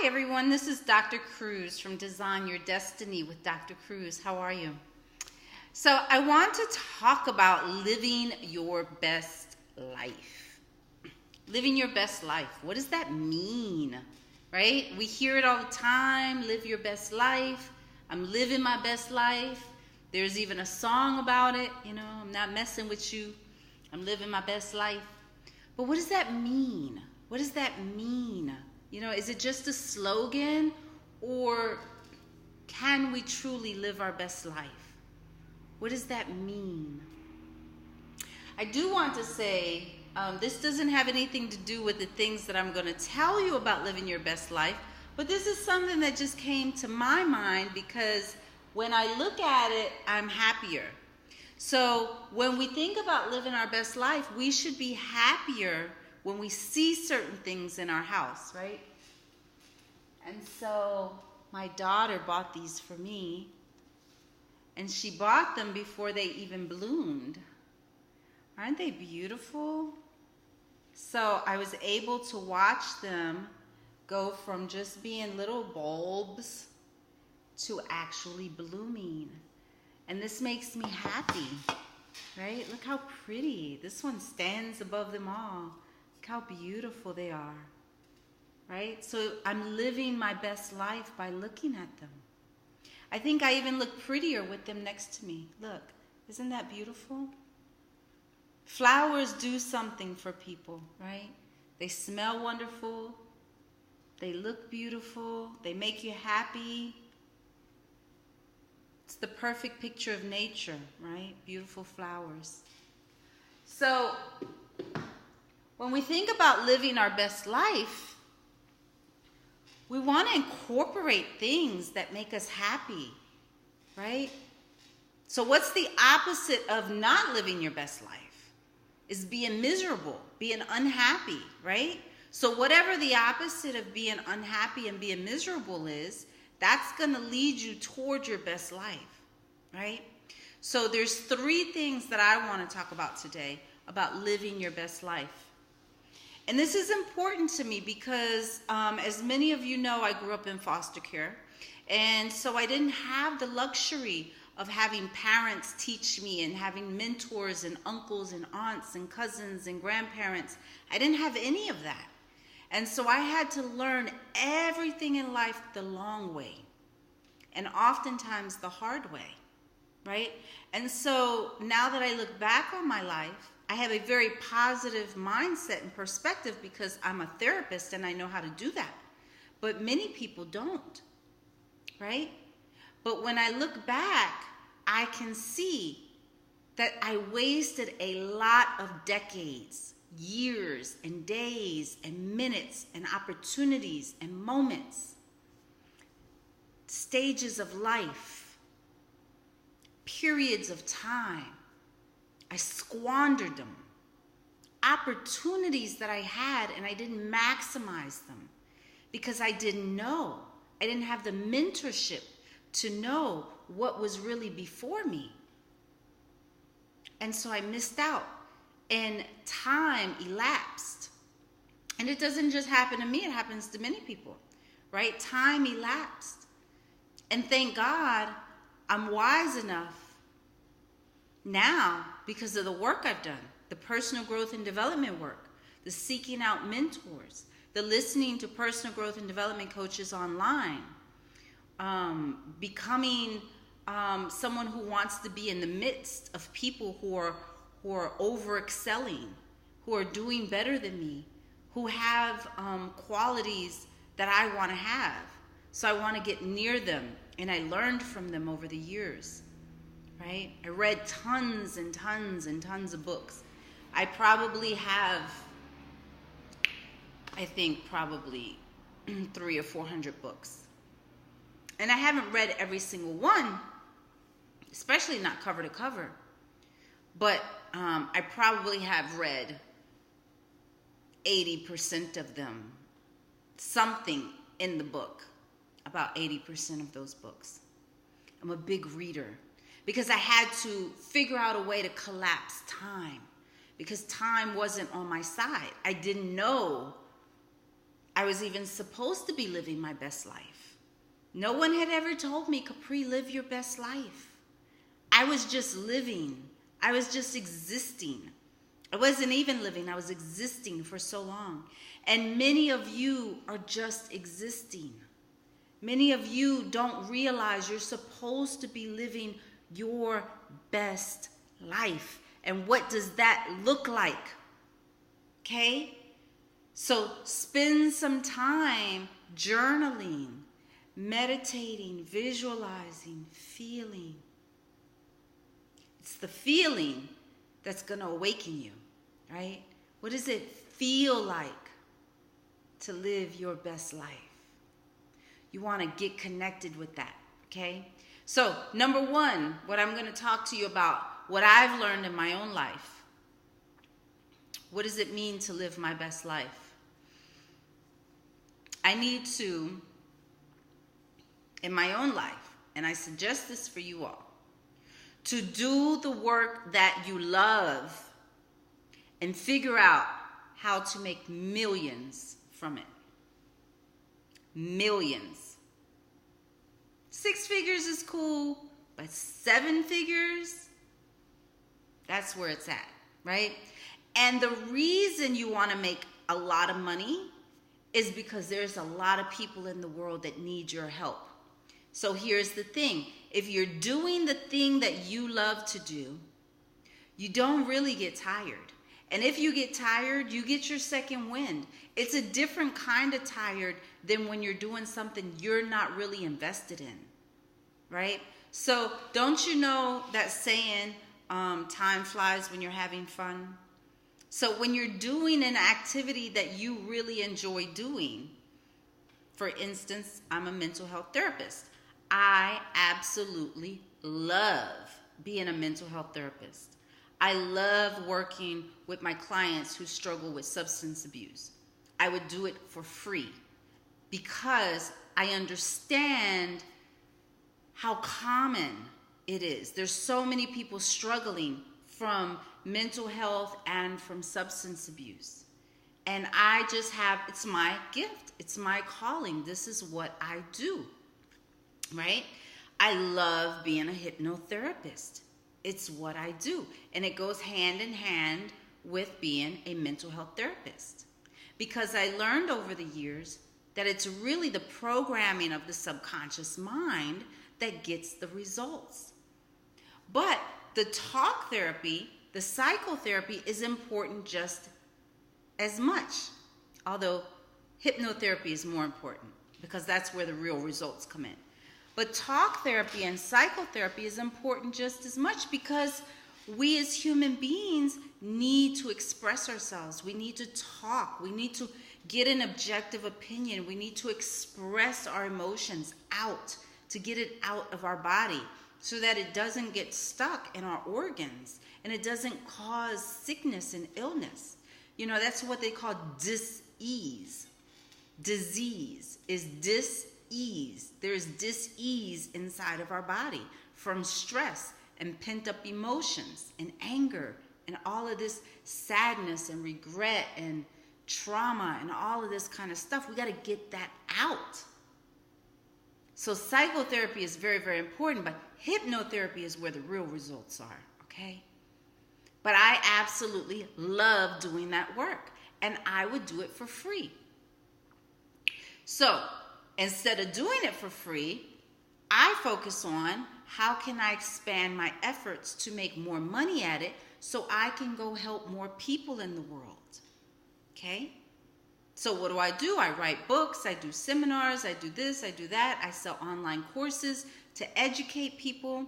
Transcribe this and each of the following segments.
Hi everyone, this is Dr. Cruz from Design Your Destiny with Dr. Cruz. How are you? So I want to talk about living your best life. Living your best life. What does that mean? Right? We hear it all the time, live your best life. I'm living my best life. There's even a song about it, I'm not messing with you. I'm living my best life. But what does that mean? What does that mean? Is it just a slogan, or can we truly live our best life? What does that mean? I do want to say, this doesn't have anything to do with the things that I'm going to tell you about living your best life, but this is something that just came to my mind because when I look at it, I'm happier. So when we think about living our best life, we should be happier when we see certain things in our house, right? And so my daughter bought these for me, and she bought them before they even bloomed. Aren't they beautiful? So I was able to watch them go from just being little bulbs to actually blooming. And this makes me happy, right? Look how pretty. This one stands above them all. Look how beautiful they are, right? So I'm living my best life by looking at them. I think I even look prettier with them next to me. Look, isn't that beautiful? Flowers do something for people, right? They smell wonderful. They look beautiful. They make you happy. It's the perfect picture of nature, right? Beautiful flowers. So when we think about living our best life, we want to incorporate things that make us happy, right? So what's the opposite of not living your best life? Is being miserable, being unhappy, right? So whatever the opposite of being unhappy and being miserable is, that's going to lead you toward your best life, right? So there's 3 things that I want to talk about today about living your best life. And this is important to me because, as many of you know, I grew up in foster care. And so I didn't have the luxury of having parents teach me and having mentors and uncles and aunts and cousins and grandparents. I didn't have any of that. And so I had to learn everything in life the long way, and oftentimes the hard way, right? And so now that I look back on my life, I have a very positive mindset and perspective because I'm a therapist and I know how to do that. But many people don't, right? But when I look back, I can see that I wasted a lot of decades, years and days and minutes and opportunities and moments, stages of life, periods of time. I squandered them. Opportunities that I had, and I didn't maximize them because I didn't know. I didn't have the mentorship to know what was really before me. And so I missed out, and time elapsed. And it doesn't just happen to me, it happens to many people, right? Time elapsed. And thank God I'm wise enough now because of the work I've done, the personal growth and development work, the seeking out mentors, the listening to personal growth and development coaches online, becoming someone who wants to be in the midst of people who are over excelling, who are doing better than me, who have qualities that I want to have. So I want to get near them, and I learned from them over the years, right? I read tons and tons and tons of books. I probably have, probably 300 or 400 books. And I haven't read every single one, especially not cover to cover. But I probably have read 80% of them, something in the book, about 80% of those books. I'm a big reader because I had to figure out a way to collapse time because time wasn't on my side. I didn't know I was even supposed to be living my best life. No one had ever told me, Capri, live your best life. I was just living. I was just existing. I wasn't even living. I was existing for so long. And many of you are just existing. Many of you don't realize you're supposed to be living your best life. And what does that look like? Okay? So spend some time journaling, meditating, visualizing, feeling. It's the feeling that's going to awaken you, right? What does it feel like to live your best life? You want to get connected with that, okay? So, number one, what I'm going to talk to you about, what I've learned in my own life. What does it mean to live my best life? I need to, in my own life, and I suggest this for you all, to do the work that you love and figure out how to make millions from it. Millions. 6 figures is cool, but 7 figures, that's where it's at, right? And the reason you want to make a lot of money is because there's a lot of people in the world that need your help. So here's the thing. If you're doing the thing that you love to do, you don't really get tired. And if you get tired, you get your second wind. It's a different kind of tired than when you're doing something you're not really invested in, right? So don't you know that saying, time flies when you're having fun? So when you're doing an activity that you really enjoy doing, for instance, I'm a mental health therapist. I absolutely love being a mental health therapist. I love working with my clients who struggle with substance abuse. I would do it for free because I understand how common it is. There's so many people struggling from mental health and from substance abuse. And I just have, it's my gift. It's my calling. This is what I do, right? I love being a hypnotherapist. It's what I do. And it goes hand in hand with being a mental health therapist. Because I learned over the years that it's really the programming of the subconscious mind that gets the results. But the talk therapy, the psychotherapy is important just as much. Although hypnotherapy is more important because that's where the real results come in. But talk therapy and psychotherapy is important just as much because we as human beings need to express ourselves. We need to talk. We need to get an objective opinion. We need to express our emotions out, to get it out of our body so that it doesn't get stuck in our organs and it doesn't cause sickness and illness. You know, that's what they call dis-ease. Disease is dis-ease. There's dis-ease inside of our body from stress and pent-up emotions and anger and all of this sadness and regret and trauma and all of this kind of stuff. We got to get that out. So psychotherapy is very, very important, but hypnotherapy is where the real results are, okay? But I absolutely love doing that work, and I would do it for free. So instead of doing it for free, I focus on how can I expand my efforts to make more money at it so I can go help more people in the world, okay? So what do? I write books, I do seminars, I do this, I do that. I sell online courses to educate people.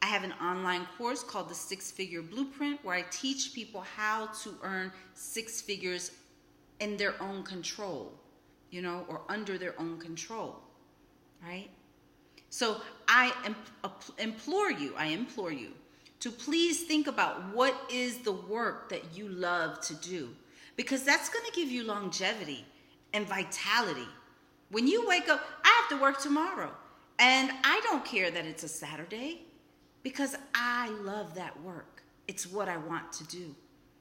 I have an online course called the 6-Figure Blueprint where I teach people how to earn 6 figures in their own control, you know, or under their own control, right? So I implore you to please think about what is the work that you love to do. Because that's going to give you longevity and vitality. When you wake up, I have to work tomorrow. And I don't care that it's a Saturday because I love that work. It's what I want to do.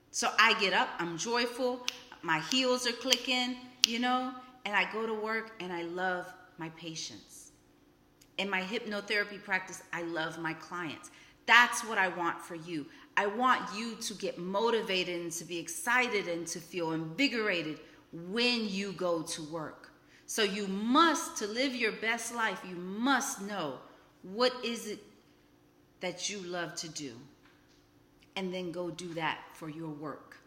So I get up, I'm joyful, my heels are clicking, you know, and I go to work and I love my patients. In my hypnotherapy practice, I love my clients. That's what I want for you. I want you to get motivated and to be excited and to feel invigorated when you go to work. So you must, to live your best life, you must know what is it that you love to do. And then go do that for your work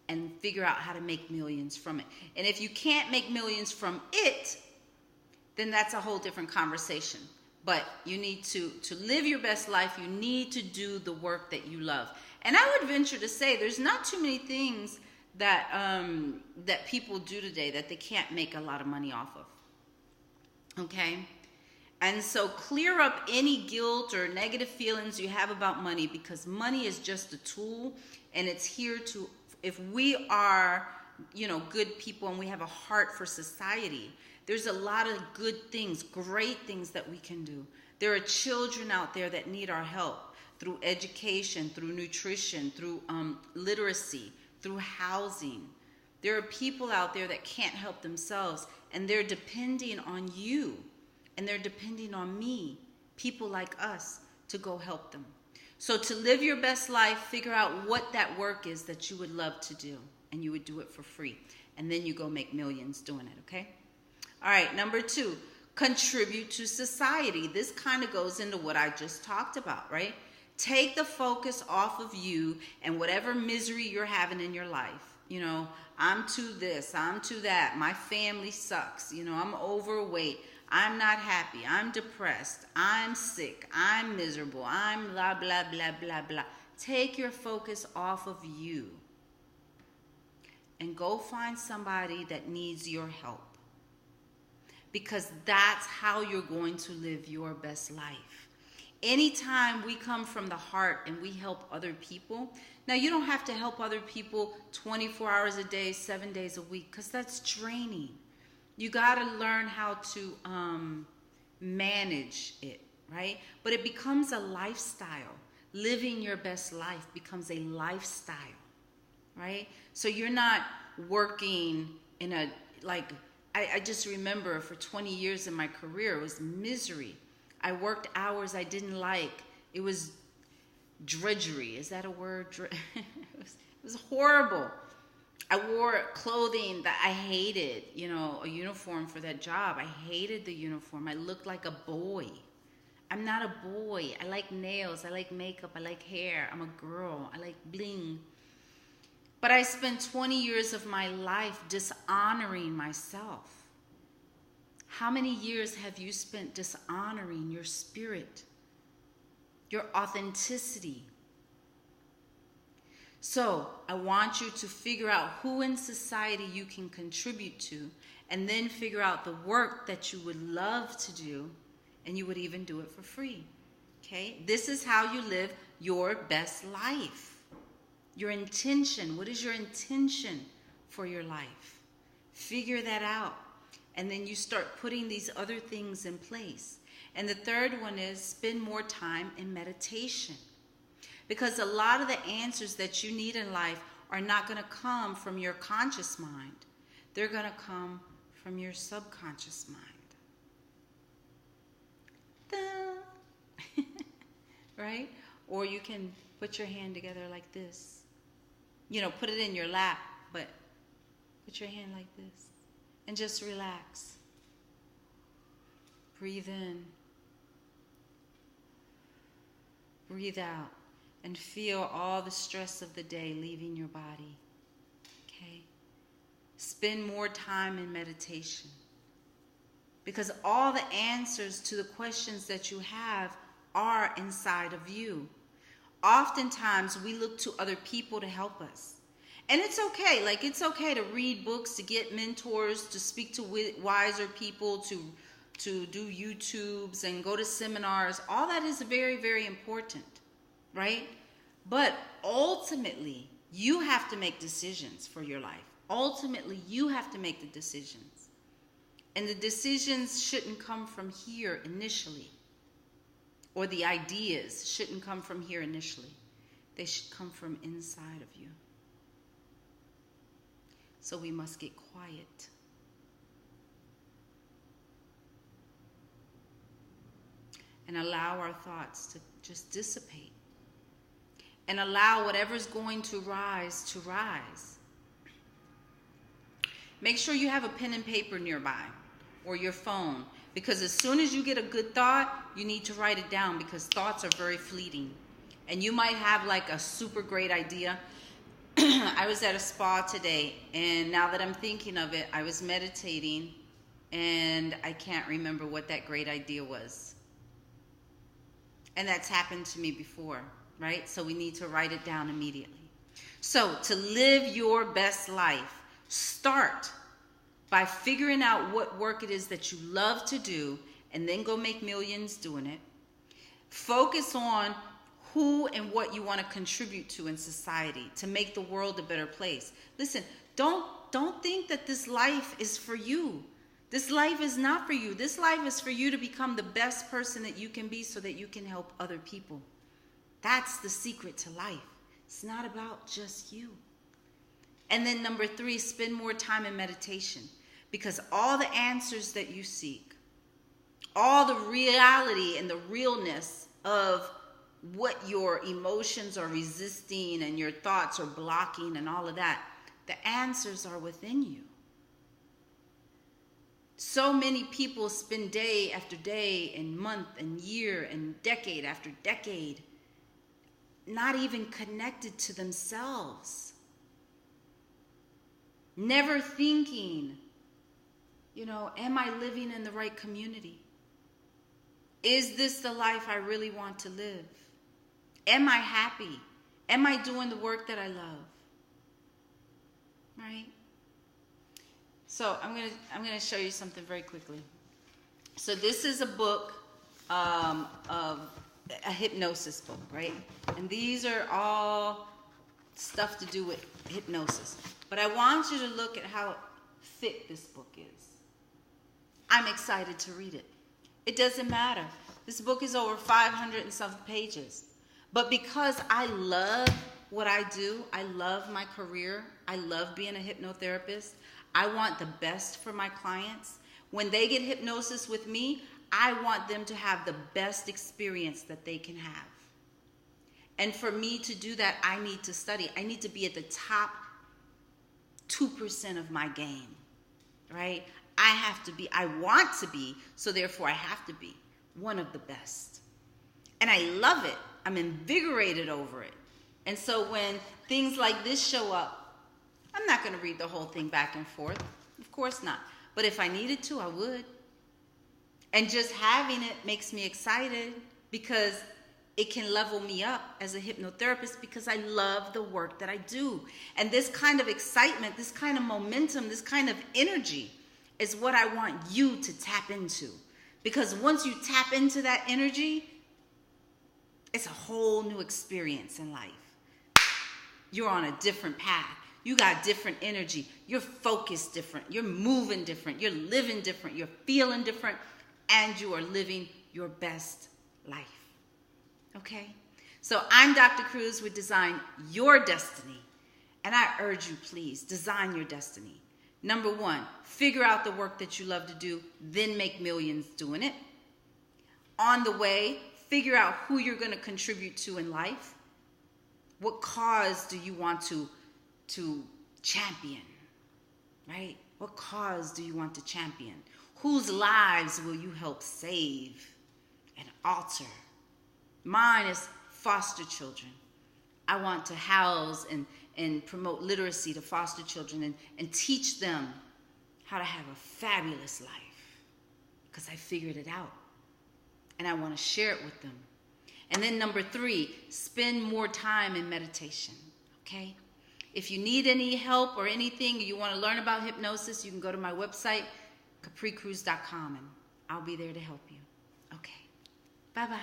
and figure out how to make millions from it. And if you can't make millions from it, then that's a whole different conversation. But you need to live your best life, you need to do the work that you love. And I would venture to say there's not too many things that that people do today that they can't make a lot of money off of. Okay? And so clear up any guilt or negative feelings you have about money, because money is just a tool, and it's here to, if we are, good people and we have a heart for society, there's a lot of good things, great things that we can do. There are children out there that need our help through education, through nutrition, through literacy, through housing. There are people out there that can't help themselves, and they're depending on you, and they're depending on me, people like us, to go help them. So to live your best life, figure out what that work is that you would love to do, and you would do it for free. And then you go make millions doing it, okay? All right, number 2, contribute to society. This kind of goes into what I just talked about, right? Take the focus off of you and whatever misery you're having in your life. I'm to this, I'm to that, my family sucks, I'm overweight, I'm not happy, I'm depressed, I'm sick, I'm miserable, I'm blah, blah, blah, blah, blah. Take your focus off of you and go find somebody that needs your help. Because that's how you're going to live your best life. Anytime we come from the heart and we help other people, now you don't have to help other people 24 hours a day, 7 days a week, because that's draining. You got to learn how to manage it, right? But it becomes a lifestyle. Living your best life becomes a lifestyle, right? So you're not working in a, I just remember for 20 years in my career, it was misery. I worked hours I didn't like. It was drudgery. Is that a word? It was horrible. I wore clothing that I hated, a uniform for that job. I hated the uniform. I looked like a boy. I'm not a boy. I like nails. I like makeup. I like hair. I'm a girl. I like bling. But I spent 20 years of my life dishonoring myself. How many years have you spent dishonoring your spirit, your authenticity? So I want you to figure out who in society you can contribute to, and then figure out the work that you would love to do, and you would even do it for free. Okay? This is how you live your best life. Your intention. What is your intention for your life? Figure that out. And then you start putting these other things in place. And the third one is spend more time in meditation. Because a lot of the answers that you need in life are not going to come from your conscious mind. They're going to come from your subconscious mind. Right? Or you can put your hand together like this. Put it in your lap, but put your hand like this. And just relax. Breathe in. Breathe out. And feel all the stress of the day leaving your body. Okay? Spend more time in meditation. Because all the answers to the questions that you have are inside of you. Oftentimes, we look to other people to help us. And it's okay. It's okay to read books, to get mentors, to speak to wiser people, to do YouTubes and go to seminars. All that is very, very important, right? But ultimately, you have to make decisions for your life. Ultimately, you have to make the decisions. And the decisions shouldn't come from here initially. Or the ideas shouldn't come from here initially. They should come from inside of you. So we must get quiet. and allow our thoughts to just dissipate. And allow whatever's going to rise to rise. Make sure you have a pen and paper nearby or your phone, because as soon as you get a good thought, you need to write it down, because thoughts are very fleeting. And you might have like a super great idea. I was at a spa today, and now that I'm thinking of it, I was meditating, and I can't remember what that great idea was. And that's happened to me before, right? So we need to write it down immediately. So to live your best life, start by figuring out what work it is that you love to do, and then go make millions doing it. Focus on who and what you want to contribute to in society to make the world a better place. Listen, don't think that this life is for you. This life is not for you. This life is for you to become the best person that you can be so that you can help other people. That's the secret to life. It's not about just you. And then number 3, spend more time in meditation, because all the answers that you seek, all the reality and the realness of what your emotions are resisting and your thoughts are blocking and all of that, the answers are within you. So many people spend day after day and month and year and decade after decade not even connected to themselves. Never thinking, am I living in the right community? Is this the life I really want to live? Am I happy? Am I doing the work that I love? Right? So I'm gonna show you something very quickly. So this is a book, of a hypnosis book, right? And these are all stuff to do with hypnosis. But I want you to look at how thick this book is. I'm excited to read it. It doesn't matter. This book is over 500 and some pages. But because I love what I do, I love my career, I love being a hypnotherapist, I want the best for my clients. When they get hypnosis with me, I want them to have the best experience that they can have. And for me to do that, I need to study. I need to be at the top 2% of my game, right? I want to be, so therefore I have to be one of the best. And I love it. I'm invigorated over it. And so when things like this show up, I'm not going to read the whole thing back and forth. Of course not. But if I needed to, I would. And just having it makes me excited, because it can level me up as a hypnotherapist, because I love the work that I do. And this kind of excitement, this kind of momentum, this kind of energy is what I want you to tap into. Because once you tap into that energy, it's a whole new experience in life. You're on a different path. You got different energy. You're focused different. You're moving different. You're living different. You're feeling different. And you are living your best life. Okay? So I'm Dr. Cruz with Design Your Destiny. And I urge you, please, design your destiny. Number 1, figure out the work that you love to do, then make millions doing it. On the way, figure out who you're going to contribute to in life. What cause do you want to champion, right? What cause do you want to champion? Whose lives will you help save and alter? Mine is foster children. I want to house and promote literacy to foster children and teach them how to have a fabulous life, because I figured it out and I want to share it with them. And then number 3, spend more time in meditation, okay? If you need any help or anything, or you want to learn about hypnosis, you can go to my website, capricruz.com, and I'll be there to help you. Okay, bye-bye.